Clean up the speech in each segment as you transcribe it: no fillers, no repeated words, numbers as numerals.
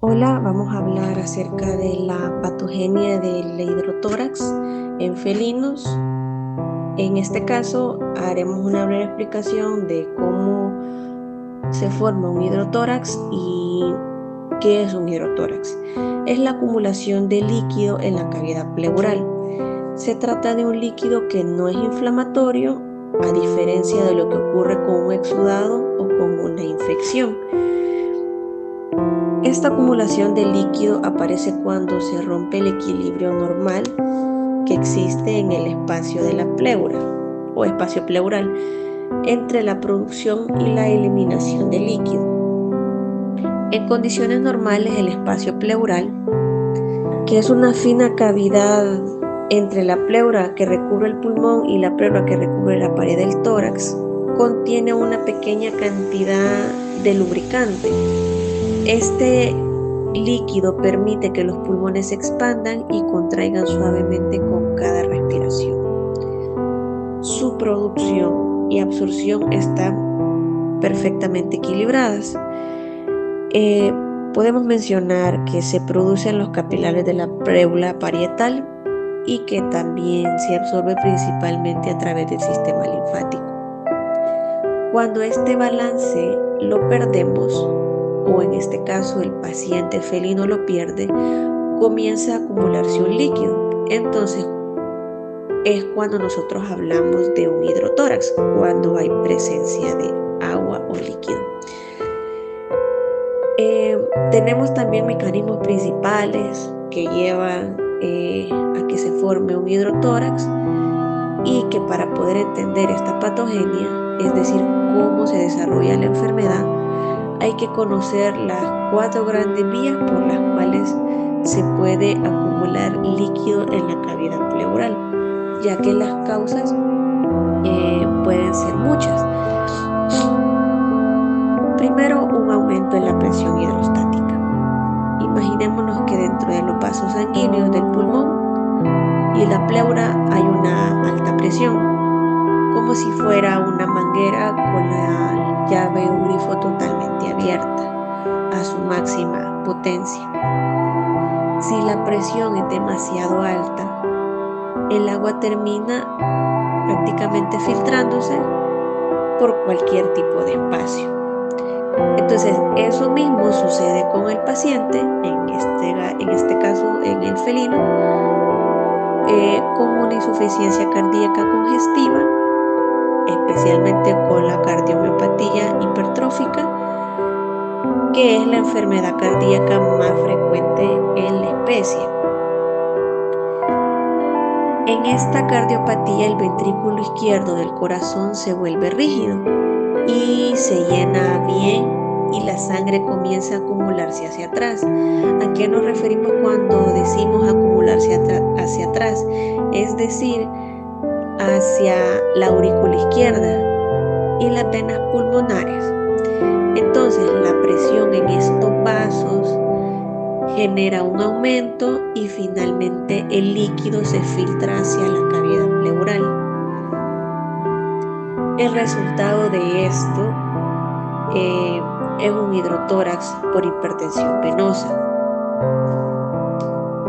Hola, vamos a hablar acerca de la patogenia del hidrotórax en felinos. En este caso, haremos una breve explicación de cómo se forma un hidrotórax y qué es un hidrotórax. Es la acumulación de líquido en la cavidad pleural. Se trata de un líquido que no es inflamatorio, a diferencia de lo que ocurre con un exudado o con una infección. Esta acumulación de líquido aparece cuando se rompe el equilibrio normal que existe en el espacio de la pleura o espacio pleural entre la producción y la eliminación de líquido. En condiciones normales, el espacio pleural, que es una fina cavidad entre la pleura que recubre el pulmón y la pleura que recubre la pared del tórax, contiene una pequeña cantidad de lubricante. Este líquido permite que los pulmones se expandan y contraigan suavemente con cada respiración. Su producción y absorción están perfectamente equilibradas. Podemos mencionar que se produce en los capilares de la préula parietal y que también se absorbe principalmente a través del sistema linfático. Cuando este balance lo perdemos, o en este caso el paciente felino lo pierde, comienza a acumularse un líquido. Entonces es cuando nosotros hablamos de un hidrotórax, cuando hay presencia de agua o líquido. Tenemos también mecanismos principales que llevan a que se forme un hidrotórax y que para poder entender esta patogenia, es decir, cómo se desarrolla la enfermedad, hay que conocer las 4 grandes vías por las cuales se puede acumular líquido en la cavidad pleural, ya que las causas pueden ser muchas. Primero, un aumento en la presión hidrostática. Imaginémonos que dentro de los vasos sanguíneos del pulmón y la pleura hay una alta presión, como si fuera una manguera con la llave o grifo totalmente abierta a su máxima potencia. Si la presión es demasiado alta, el agua termina prácticamente filtrándose por cualquier tipo de espacio. Entonces, eso mismo sucede con el paciente, en este caso en el felino, con una insuficiencia cardíaca congestiva, especialmente con la cardiomiopatía hipertrófica, que es la enfermedad cardíaca más frecuente en la especie. En esta cardiopatía, el ventrículo izquierdo del corazón se vuelve rígido y se llena bien y la sangre comienza a acumularse hacia atrás. ¿A qué nos referimos cuando decimos acumularse hacia atrás? Es decir, hacia la aurícula izquierda y las venas pulmonares. Entonces, la presión en estos vasos genera un aumento y finalmente el líquido se filtra hacia la cavidad pleural. El resultado de esto es un hidrotórax por hipertensión venosa.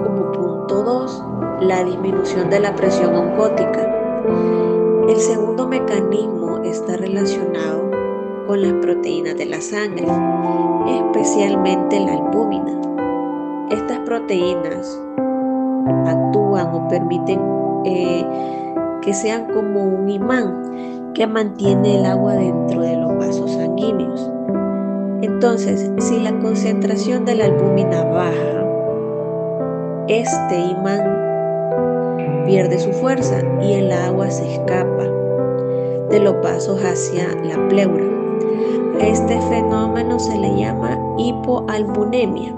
Como punto 2, la disminución de la presión oncótica. El segundo mecanismo está relacionado con las proteínas de la sangre, especialmente la albúmina. Estas proteínas actúan o permiten que sean como un imán que mantiene el agua dentro de los vasos sanguíneos. Entonces, si la concentración de la albúmina baja, este imán pierde su fuerza y el agua se escapa de los vasos hacia la pleura. A este fenómeno se le llama hipoalbuminemia.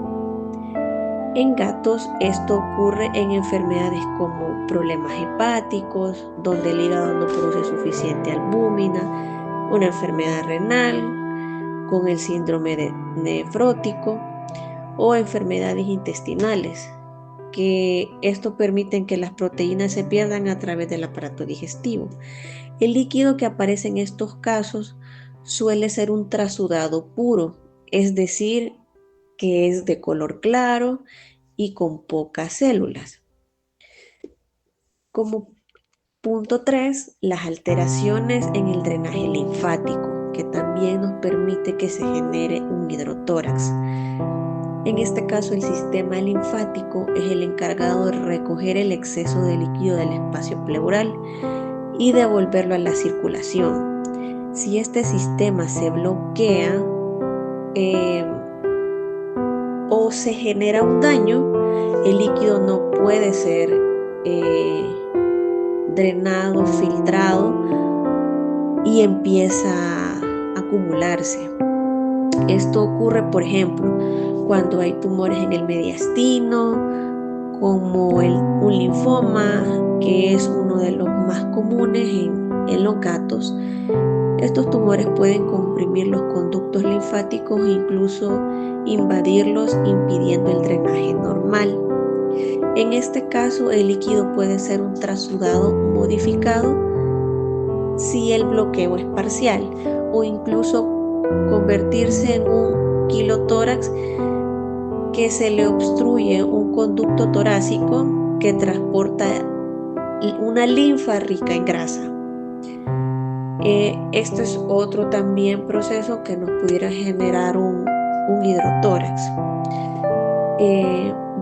En gatos esto ocurre en enfermedades como problemas hepáticos, donde el hígado no produce suficiente albúmina, una enfermedad renal, con el síndrome nefrótico o enfermedades intestinales, que esto permite que las proteínas se pierdan a través del aparato digestivo. El líquido que aparece en estos casos suele ser un trasudado puro, es decir, que es de color claro y con pocas células. Como punto 3, las alteraciones en el drenaje linfático, que también nos permite que se genere un hidrotórax. En este caso, el sistema linfático es el encargado de recoger el exceso de líquido del espacio pleural y devolverlo a la circulación. Si este sistema se bloquea o se genera un daño, el líquido no puede ser drenado, filtrado y empieza a acumularse. Esto ocurre, por ejemplo, cuando hay tumores en el mediastino, como un linfoma, que es uno de los más comunes en los gatos. Estos tumores pueden comprimir los conductos linfáticos e incluso invadirlos, impidiendo el drenaje normal. En este caso, el líquido puede ser un trasudado modificado si el bloqueo es parcial, o incluso convertirse en un quilotórax que se le obstruye un conducto torácico que transporta una linfa rica en grasa. Esto es otro también proceso que nos pudiera generar un hidrotórax.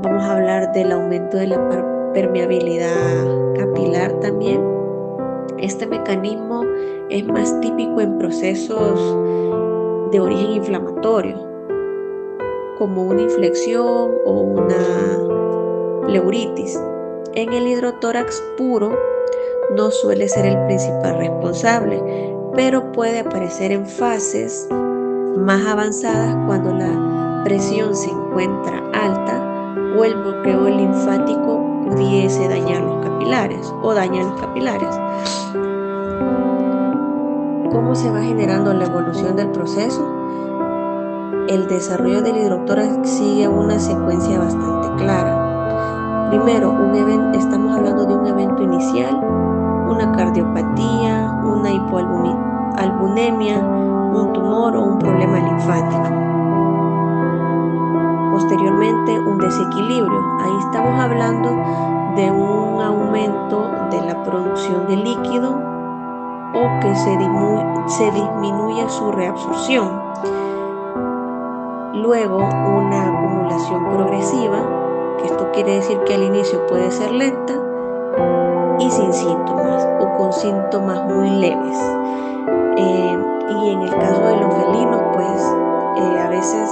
Vamos a hablar del aumento de la permeabilidad capilar también. Este mecanismo es más típico en procesos de origen inflamatorio, como una inflexión o una pleuritis. En el hidrotórax puro no suele ser el principal responsable, pero puede aparecer en fases más avanzadas cuando la presión se encuentra alta o el bloqueo linfático pudiese dañar los capilares o daña los capilares. ¿Cómo se va generando la evolución del proceso? El desarrollo del hidrotórax sigue una secuencia bastante clara. Primero, estamos hablando de un evento inicial, una cardiopatía, una hipoalbuminemia, un tumor o un problema linfático. Posteriormente, un desequilibrio. Ahí estamos hablando de un aumento de la producción de líquido o que se disminuye su reabsorción. Luego, una acumulación progresiva, que esto quiere decir que al inicio puede ser lenta y sin síntomas o con síntomas muy leves. Y en el caso de los felinos, pues a veces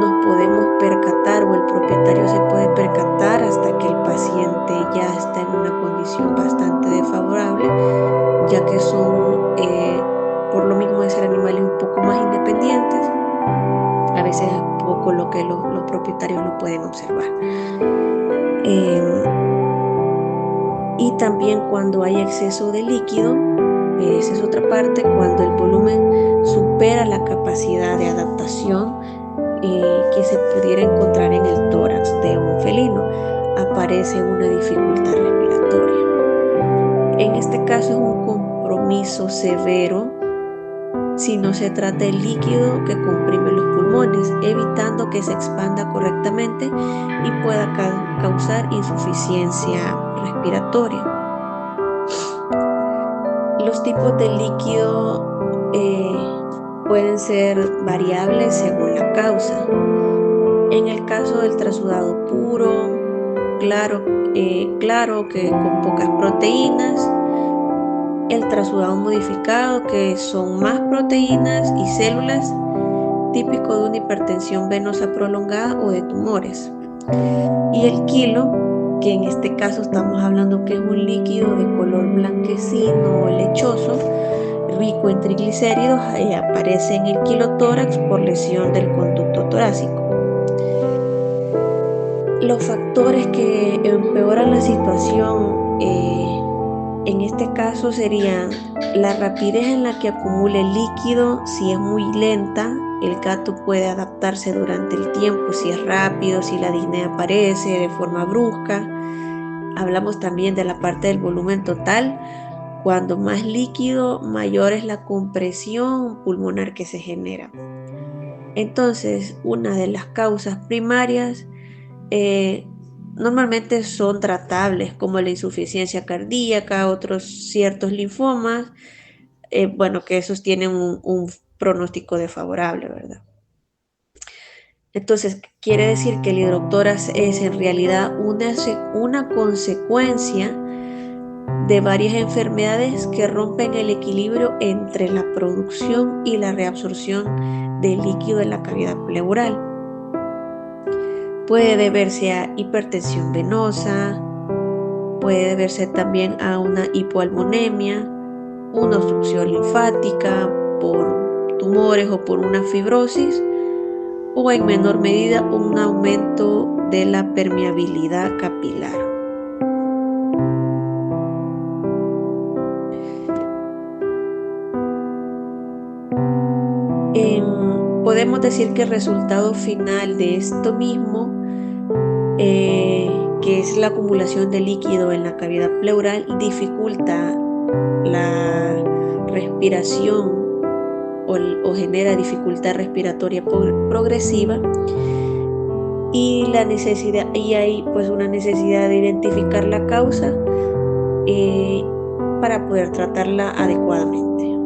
nos podemos percatar o el propietario se puede percatar hasta que el paciente ya está en una condición bastante desfavorable, ya que son, por lo mismo de ser animales un poco más independientes, a veces es poco lo que los propietarios lo pueden observar. Y también cuando hay exceso de líquido, esa es otra parte, cuando el volumen supera la capacidad de adaptación que se pudiera encontrar en el tórax de un felino, aparece una dificultad respiratoria. En este caso es un compromiso severo si no se trata de líquido que comprime los pulmones, evitando que se expanda correctamente y pueda causar insuficiencia respiratoria. Los tipos de líquido pueden ser variables según la causa. En el caso del trasudado puro, claro que con pocas proteínas, el trasudado modificado, que son más proteínas y células, típico de una hipertensión venosa prolongada o de tumores. Y el quilo, que en este caso estamos hablando que es un líquido de color blanquecino o lechoso, rico en triglicéridos, aparece en el quilotórax por lesión del conducto torácico. Los factores que empeoran la situación en este caso serían la rapidez en la que acumula el líquido. Si es muy lenta, el gato puede adaptarse durante el tiempo. Si es rápido, si la disnea aparece de forma brusca. Hablamos también de la parte del volumen total. Cuando más líquido, mayor es la compresión pulmonar que se genera. Entonces, una de las causas primarias normalmente son tratables, como la insuficiencia cardíaca, otros ciertos linfomas, bueno, que esos tienen un pronóstico desfavorable, ¿verdad? Entonces, quiere decir que el hidrotórax es en realidad una consecuencia de varias enfermedades que rompen el equilibrio entre la producción y la reabsorción del líquido en la cavidad pleural. Puede deberse a hipertensión venosa, puede deberse también a una hipoalbuminemia, una obstrucción linfática por tumores o por una fibrosis, o en menor medida un aumento de la permeabilidad capilar. Podemos decir que el resultado final de esto mismo, que es la acumulación de líquido en la cavidad pleural, dificulta la respiración o genera dificultad respiratoria progresiva, y hay pues una necesidad de identificar la causa para poder tratarla adecuadamente.